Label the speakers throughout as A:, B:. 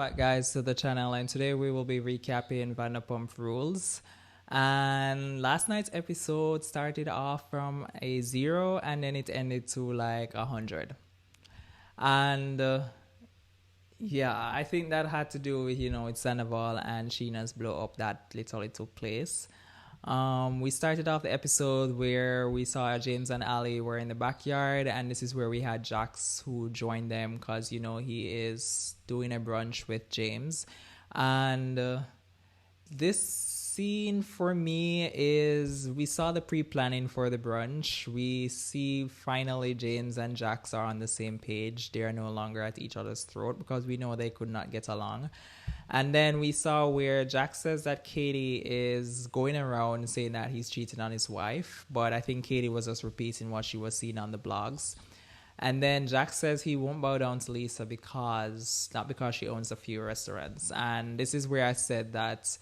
A: Back, guys, to the channel, and today we will be recapping Vanderpump Rules. And last night's episode started off from a 0 and then it ended to like 100. And yeah, I think that had to do with, with Sandoval and Sheena's blow up that literally took place. We started off the episode where we saw James and Ali were in the backyard, and this is where we had Jax who joined them because he is doing a brunch with James, and this scene for me is we saw the pre-planning for the brunch. We see finally James and Jax are on the same page. They are no longer at each other's throat because we know they could not get along. And then we saw where Jax says that Katie is going around saying that he's cheating on his wife, but I think Katie was just repeating what she was seeing on the blogs. And then Jack says he won't bow down to Lisa not because she owns a few restaurants. And this is where I said that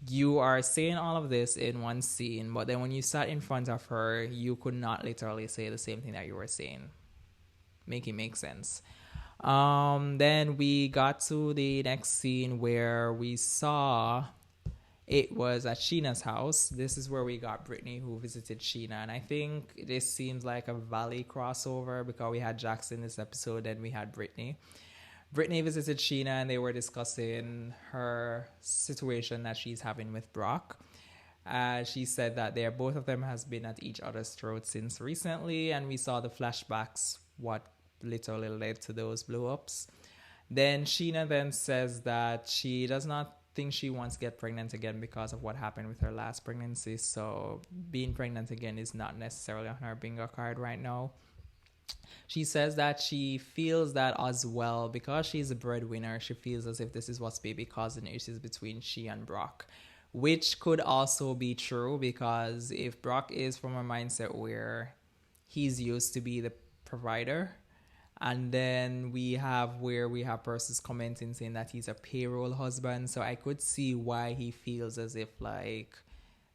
A: you are saying all of this in one scene, but then when you sat in front of her, you could not literally say the same thing that you were saying. Make it make sense. Then we got to the next scene where we saw it was at Sheena's house. This is where we got Brittany who visited Sheena. And I think this seems like a Valley crossover because we had Jackson this episode and we had Brittany. Brittany visited Sheena and they were discussing her situation that she's having with Brock. She said that both of them has been at each other's throats since recently, and we saw the flashbacks, what literally led to those blow-ups. Then Sheena then says that she does not think she wants to get pregnant again because of what happened with her last pregnancy. So being pregnant again is not necessarily on her bingo card right now. She says that she feels that as well because she's a breadwinner. She feels as if this is what's maybe causing issues between she and Brock, which could also be true because if Brock is from a mindset where he's used to be the provider, and then we have persons commenting saying that he's a payroll husband, so I could see why he feels as if like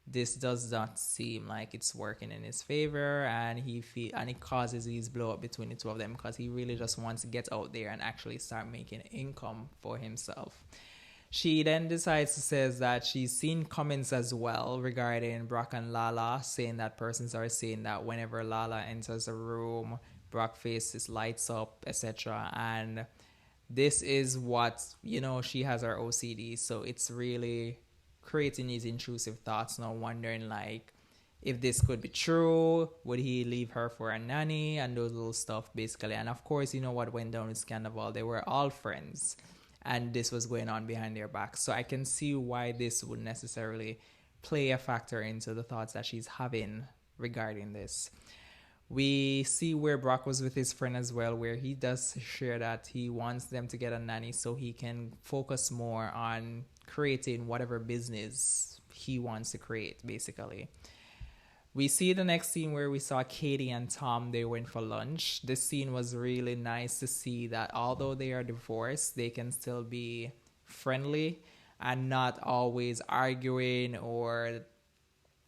A: this does not seem like it's working in his favor, and it causes these blow up between the two of them because he really just wants to get out there and actually start making income for himself. She then decides to say that she's seen comments as well regarding Brock and Lala, saying that persons are saying that whenever Lala enters a room, Brock faces lights up, etc. And this is what, she has her OCD, so it's really creating these intrusive thoughts now, wondering like if this could be true, would he leave her for a nanny and those little stuff basically. And of course, what went down with Scandal, they were all friends and this was going on behind their backs. So I can see why this would necessarily play a factor into the thoughts that she's having regarding this. We see where Brock was with his friend as well, where he does share that he wants them to get a nanny so he can focus more on creating whatever business he wants to create, basically. We see the next scene where we saw Katie and Tom. They went for lunch. This scene was really nice to see that although they are divorced, they can still be friendly and not always arguing or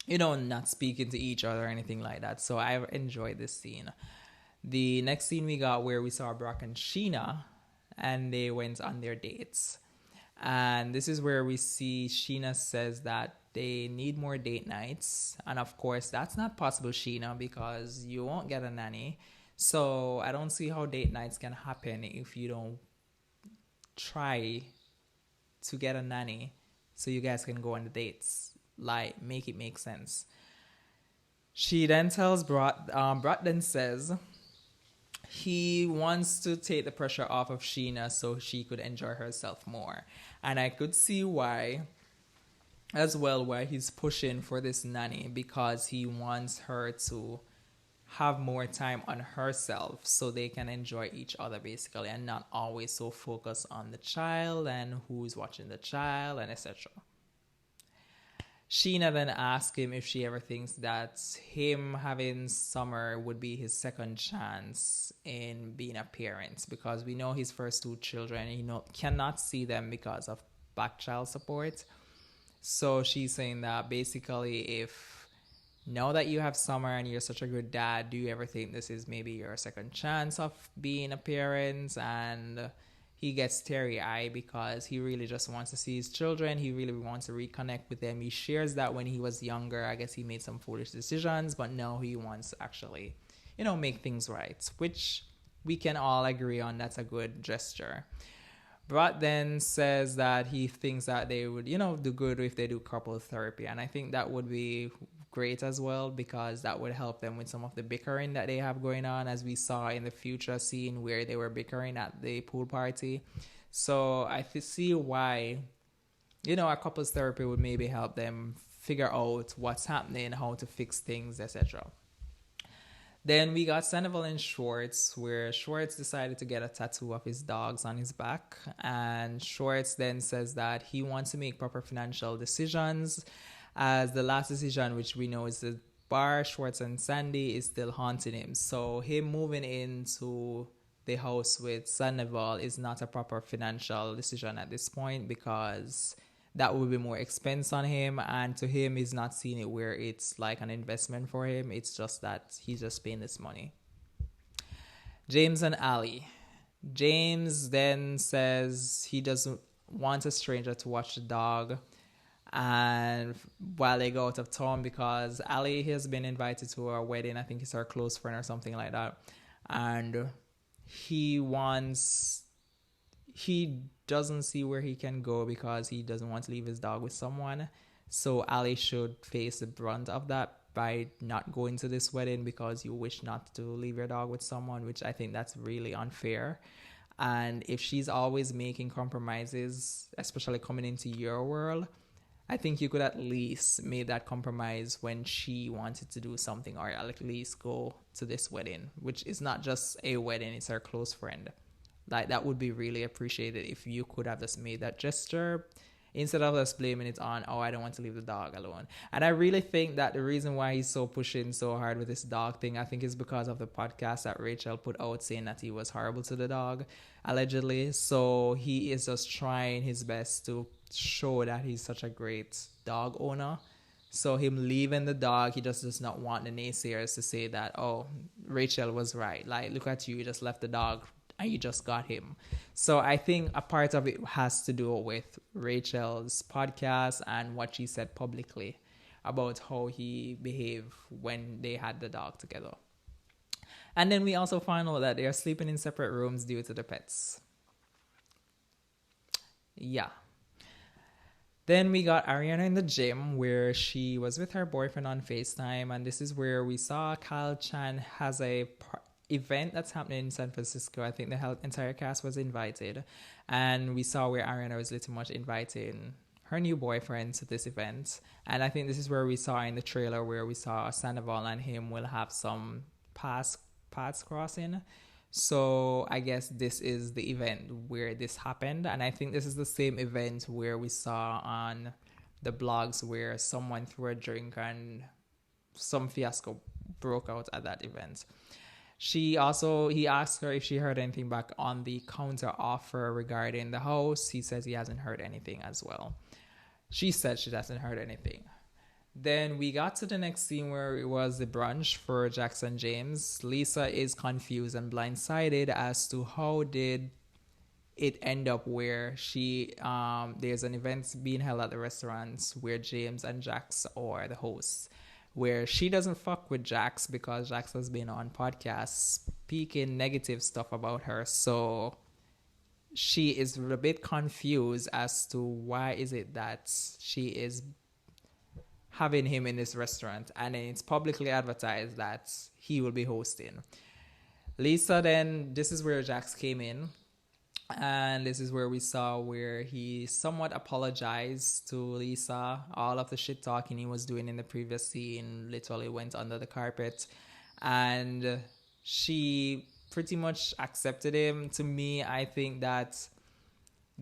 A: not speaking to each other or anything like that. So I enjoyed this scene. The next scene we got where we saw Brock and Sheena and they went on their dates. And this is where we see Sheena says that they need more date nights. And of course, that's not possible, Sheena, because you won't get a nanny. So I don't see how date nights can happen if you don't try to get a nanny so you guys can go on the dates. Like, make it make sense. She then tells Brock then says he wants to take the pressure off of Sheena so she could enjoy herself more. And I could see why he's pushing for this nanny, because he wants her to have more time on herself so they can enjoy each other basically, and not always so focused on the child and who's watching the child and etc. Sheena then asked him if she ever thinks that him having Summer would be his second chance in being a parent, because we know his first two children, he cannot see them because of back child support. So she's saying that basically if now that you have Summer and you're such a good dad, do you ever think this is maybe your second chance of being a parent? And he gets teary-eyed because he really just wants to see his children. He really wants to reconnect with them. He shares that when he was younger, I guess he made some foolish decisions, but now he wants to actually, make things right, which we can all agree on. That's a good gesture. Brett then says that he thinks that they would, do good if they do couple therapy. And I think that would be great as well, because that would help them with some of the bickering that they have going on, as we saw in the future scene where they were bickering at the pool party. So I see why, a couples therapy would maybe help them figure out what's happening, how to fix things, etc. Then we got Sandoval and Schwartz, where Schwartz decided to get a tattoo of his dogs on his back. And Schwartz then says that he wants to make proper financial decisions, as the last decision, which we know is the bar, Schwartz and Sandy, is still haunting him. So him moving into the house with Sandoval is not a proper financial decision at this point, because that would be more expense on him, and to him, he's not seeing it where it's like an investment for him. It's just that he's just paying this money. James and Ali. James then says he doesn't want a stranger to watch the dog, and while they go out of town, because Ali has been invited to her wedding. I think it's her close friend or something like that, and he doesn't see where he can go because he doesn't want to leave his dog with someone. So Ali should face the brunt of that by not going to this wedding because you wish not to leave your dog with someone, which I think that's really unfair. And if she's always making compromises, especially coming into your world, I think you could at least make that compromise when she wanted to do something, or at least go to this wedding, which is not just a wedding, it's her close friend. Like, that would be really appreciated if you could have just made that gesture instead of just blaming it on, I don't want to leave the dog alone. And I really think that the reason why he's so pushing so hard with this dog thing, I think is because of the podcast that Rachel put out saying that he was horrible to the dog, allegedly. So he is just trying his best to show that he's such a great dog owner. So him leaving the dog, he just does not want the naysayers to say that, Rachel was right. Like, look at you just left the dog and you just got him. So I think a part of it has to do with Rachel's podcast and what she said publicly about how he behaved when they had the dog together. And then we also found out that they are sleeping in separate rooms due to the pets. Yeah. Then we got Ariana in the gym where she was with her boyfriend on FaceTime. And this is where we saw Kyle Chan has a event that's happening in San Francisco. I think the entire cast was invited, and we saw where Ariana was little much inviting her new boyfriend to this event. And I think this is where we saw in the trailer where we saw Sandoval and him will have some paths crossing. So I guess this is the event where this happened, and I think this is the same event where we saw on the blogs where someone threw a drink and some fiasco broke out at that event. He asked her if she heard anything back on the counter offer regarding the house. He says he hasn't heard anything as well. She said she hasn't heard anything. Then we got to the next scene where it was the brunch for Jackson James. Lisa is confused and blindsided as to how did it end up where there's an event being held at the restaurant where James and Jax are the hosts, where she doesn't fuck with Jax because Jax has been on podcasts speaking negative stuff about her. So she is a bit confused as to why is it that she is having him in this restaurant, and then it's publicly advertised that he will be hosting. Lisa then, this is where Jax came in, and this is where we saw where he somewhat apologized to Lisa. All of the shit talking he was doing in the previous scene literally went under the carpet, and she pretty much accepted him. To me, I think that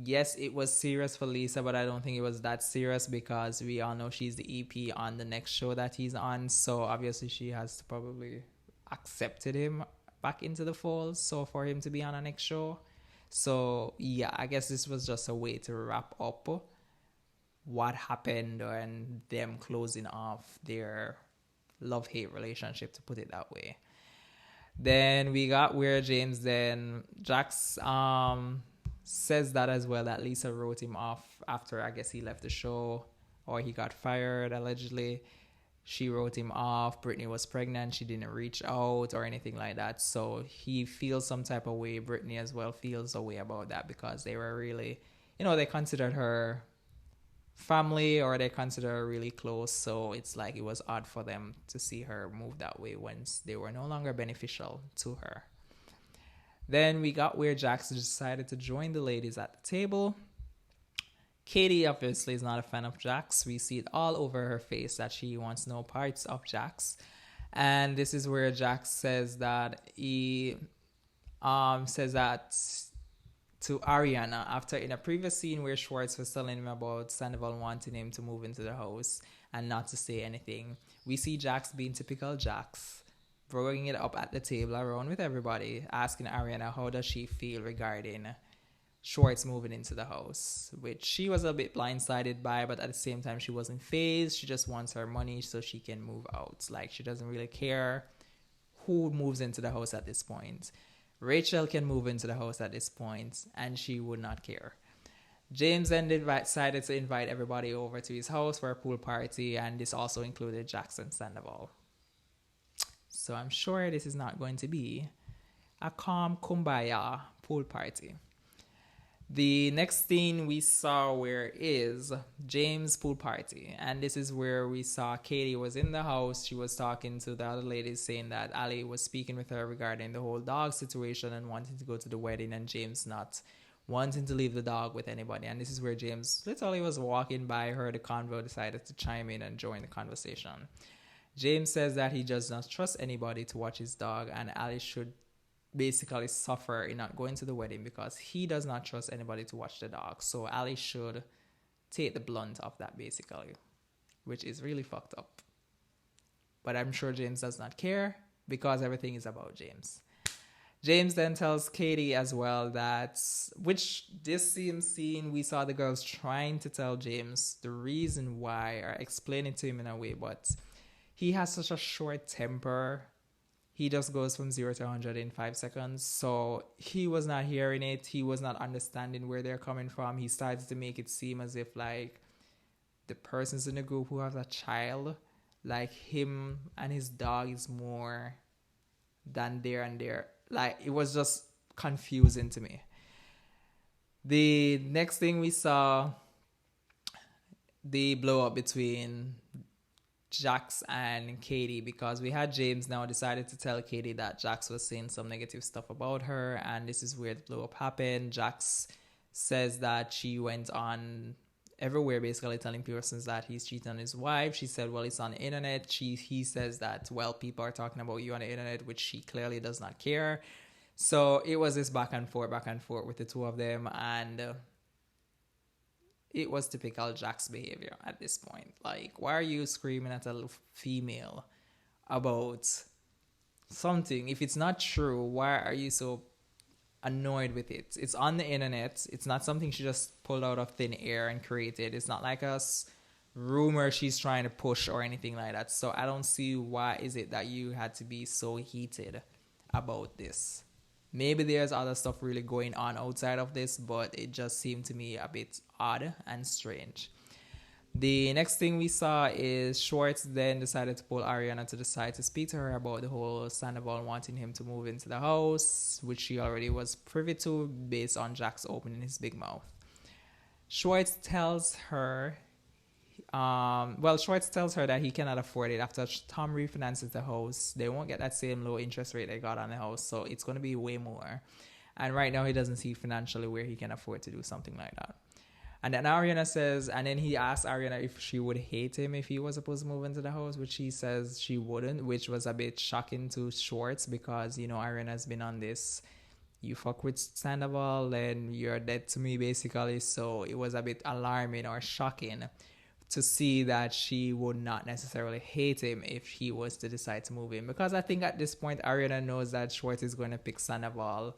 A: yes, it was serious for Lisa, but I don't think it was that serious because we all know she's the EP on the next show that he's on. So obviously she has probably accepted him back into the fold, so for him to be on our next show. So yeah, I guess this was just a way to wrap up what happened and them closing off their love-hate relationship, to put it that way. Then we got where James then Jax says that as well, that Lisa wrote him off after, I guess, he left the show or he got fired, allegedly. She wrote him off. Brittany was pregnant. She didn't reach out or anything like that. So he feels some type of way. Brittany as well feels a way about that because they were really, they considered her family or they consider her really close. So it's like it was odd for them to see her move that way once they were no longer beneficial to her. Then we got where Jax decided to join the ladies at the table. Katie obviously is not a fan of Jax. We see it all over her face that she wants no parts of Jax. And this is where Jax says that he says that to Ariana after in a previous scene where Schwartz was telling him about Sandoval wanting him to move into the house and not to say anything. We see Jax being typical Jax, bringing it up at the table around with everybody, asking Ariana how does she feel regarding Schwartz moving into the house, which she was a bit blindsided by, but at the same time she wasn't fazed. She just wants her money so she can move out. Like, she doesn't really care who moves into the house at this point. Rachel can move into the house at this point and she would not care. James then decided to invite everybody over to his house for a pool party, and this also included Jackson Sandoval. So I'm sure this is not going to be a calm kumbaya pool party. The next thing we saw where is James' pool party. And this is where we saw Katie was in the house. She was talking to the other ladies saying that Ali was speaking with her regarding the whole dog situation and wanting to go to the wedding, and James not wanting to leave the dog with anybody. And this is where James literally was walking by her. The convo decided to chime in and join the conversation. James says that he does not trust anybody to watch his dog, and Ali should basically suffer in not going to the wedding because he does not trust anybody to watch the dog. So Ali should take the blunt of that, basically, which is really fucked up. But I'm sure James does not care because everything is about James. James then tells Katie as well that, which this same scene, we saw the girls trying to tell James the reason why, or explain it to him in a way, but he has such a short temper. He just goes from 0 to 100 in 5 seconds. So he was not hearing it. He was not understanding where they're coming from. He started to make it seem as if like the persons in the group who have a child, like him and his dog is more than there and there. Like, it was just confusing to me. The next thing we saw, the blow up between Jax and Katie, because we had James now decided to tell Katie that Jax was saying some negative stuff about her, and this is where the blow up happened. Jax says that she went on everywhere basically telling persons that he's cheating on his wife. She said, well, it's on the internet. He says that, well, people are talking about you on the internet, which she clearly does not care. So it was this back and forth with the two of them, and it was typical Jack's behavior at this point. Like, why are you screaming at a female about something? If it's not true, why are you so annoyed with it? It's on the internet. It's not something she just pulled out of thin air and created. It's not like a rumor she's trying to push or anything like that. So I don't see why is it that you had to be so heated about this. Maybe there's other stuff really going on outside of this, but it just seemed to me a bit odd and strange. The next thing we saw is Schwartz then decided to pull Ariana to the side to speak to her about the whole Sandoval wanting him to move into the house, which she already was privy to based on Jack's opening his big mouth. Schwartz tells her that he cannot afford it. After Tom refinances the house, they won't get that same low interest rate they got on the house, so it's going to be way more. And right now he doesn't see financially where he can afford to do something like that. And then Ariana says, and then he asks Ariana if she would hate him if he was supposed to move into the house, which she says she wouldn't, which was a bit shocking to Schwartz because, Ariana's been on this, you fuck with Sandoval, then you're dead to me, basically. So it was a bit alarming or shocking to see that she would not necessarily hate him if he was to decide to move in. Because I think at this point, Ariana knows that Schwartz is going to pick Sandoval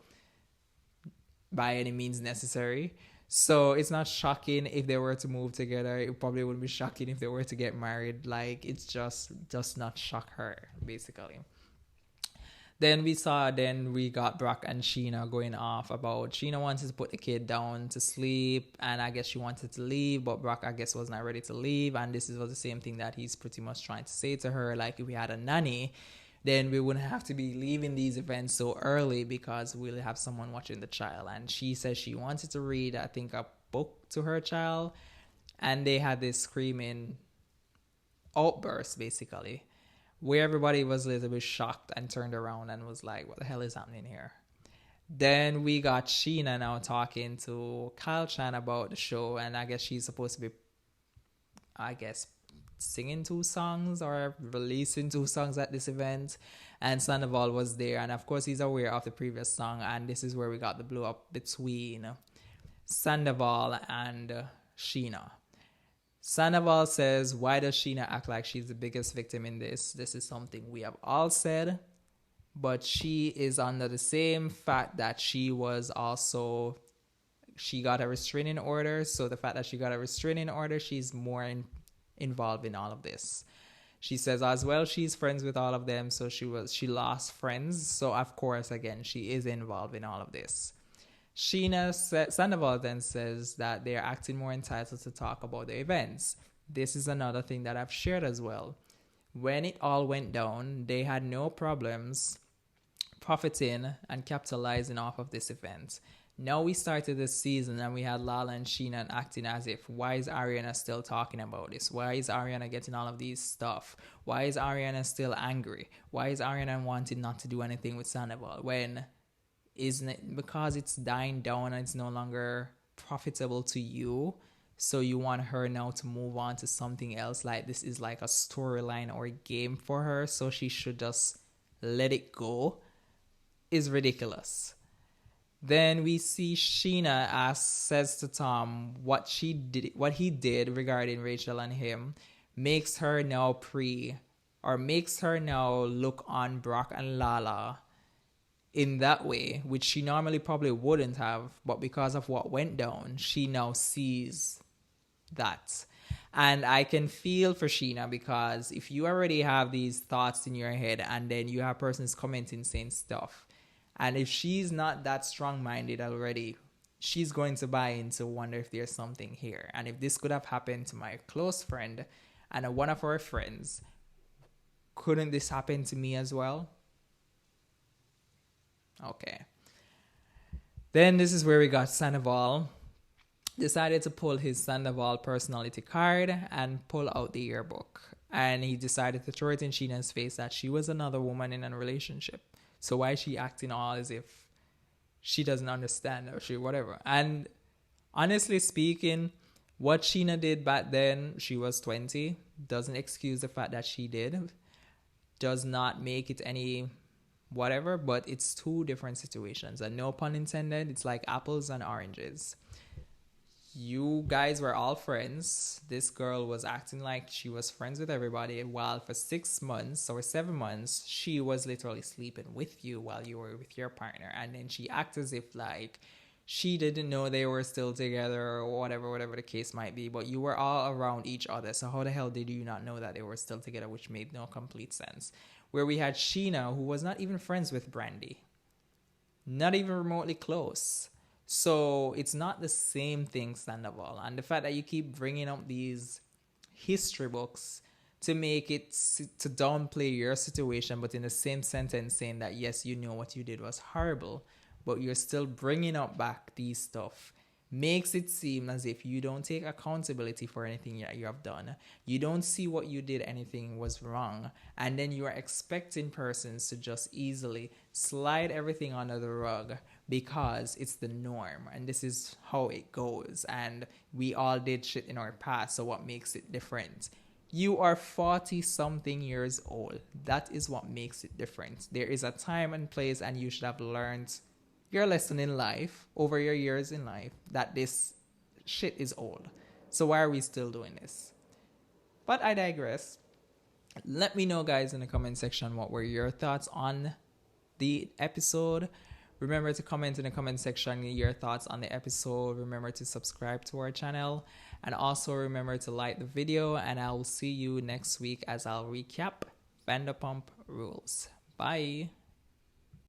A: by any means necessary. So it's not shocking if they were to move together. It probably wouldn't be shocking if they were to get married. Like, it's just does not shock her, basically. Then we got Brock and Sheena going off about Sheena wanted to put the kid down to sleep, and I guess she wanted to leave, but Brock, I guess, was not ready to leave. And this was the same thing that he's pretty much trying to say to her. Like, if we had a nanny, then we wouldn't have to be leaving these events so early because we'll have someone watching the child. And she says she wanted to read, I think, a book to her child. And they had this screaming outburst, basically, where everybody was a little bit shocked and turned around and was like, what the hell is happening here? Then we got Sheena now talking to Kyle Chan about the show, and I guess she's supposed to be, I guess, singing 2 songs or releasing 2 songs at this event. And Sandoval was there, and of course he's aware of the previous song, and this is where we got the blow up between Sandoval and Sheena. Sandoval says, why does Sheena act like she's the biggest victim in this? This is something we have all said, but she is under the same fact that she got a restraining order. So the fact that she got a restraining order, she's more involved in all of this. She says as well, she's friends with all of them. So she lost friends. So of course, again, she is involved in all of this. Sandoval then says that they're acting more entitled to talk about the events. This is another thing that I've shared as well. When it all went down, they had no problems profiting and capitalizing off of this event. Now we started this season and we had Lala and Sheena acting as if, why is Ariana still talking about this? Why is Ariana getting all of these stuff? Why is Ariana still angry? Why is Ariana wanting not to do anything with Sandoval? When isn't it because it's dying down and it's no longer profitable to you? So you want her now to move on to something else, like this is like a storyline or a game for her, so she should just let it go, is ridiculous. Then we see Sheena says to Tom what he did regarding Rachel and him makes her now look on Brock and Lala in that way, which she normally probably wouldn't have, but because of what went down, she now sees that. And I can feel for Sheena, because if you already have these thoughts in your head and then you have persons commenting saying stuff, and if she's not that strong-minded already, she's going to buy into wonder if there's something here. And if this could have happened to my close friend and one of our friends, couldn't this happen to me as well? Okay. Then this is where we got Sandoval decided to pull his Sandoval personality card and pull out the yearbook. And he decided to throw it in Sheena's face that she was another woman in a relationship. So why is she acting all as if she doesn't understand or she whatever? And honestly speaking, what Sheena did back then, she was 20, doesn't excuse the fact that she did, does not make it any whatever, but it's 2 different situations. And no pun intended, it's like apples and oranges. You guys were all friends. This girl was acting like she was friends with everybody, while for 6 months or 7 months, she was literally sleeping with you while you were with your partner. And then she acted as if like she didn't know they were still together or whatever the case might be. But you were all around each other. So how the hell did you not know that they were still together, which made no complete sense? Where we had Sheena, who was not even friends with Brandy. Not even remotely close. So it's not the same thing, Sandoval. And the fact that you keep bringing up these history books to make it, to downplay your situation, but in the same sentence saying that, yes, you know what you did was horrible, but you're still bringing up back these stuff, makes it seem as if you don't take accountability for anything that you have done. You don't see what you did, anything was wrong. And then you are expecting persons to just easily slide everything under the rug because it's the norm. And this is how it goes. And we all did shit in our past. So what makes it different? You are 40-something years old. That is what makes it different. There is a time and place, and you should have learned your lesson in life over your years in life that this shit is old. So why are we still doing this? But I digress. Let me know, guys, in the comment section what were your thoughts on the episode. Remember to comment in the comment section your thoughts on the episode. Remember to subscribe to our channel, and also remember to like the video, and I will see you next week as I'll recap Vanderpump Rules. Bye.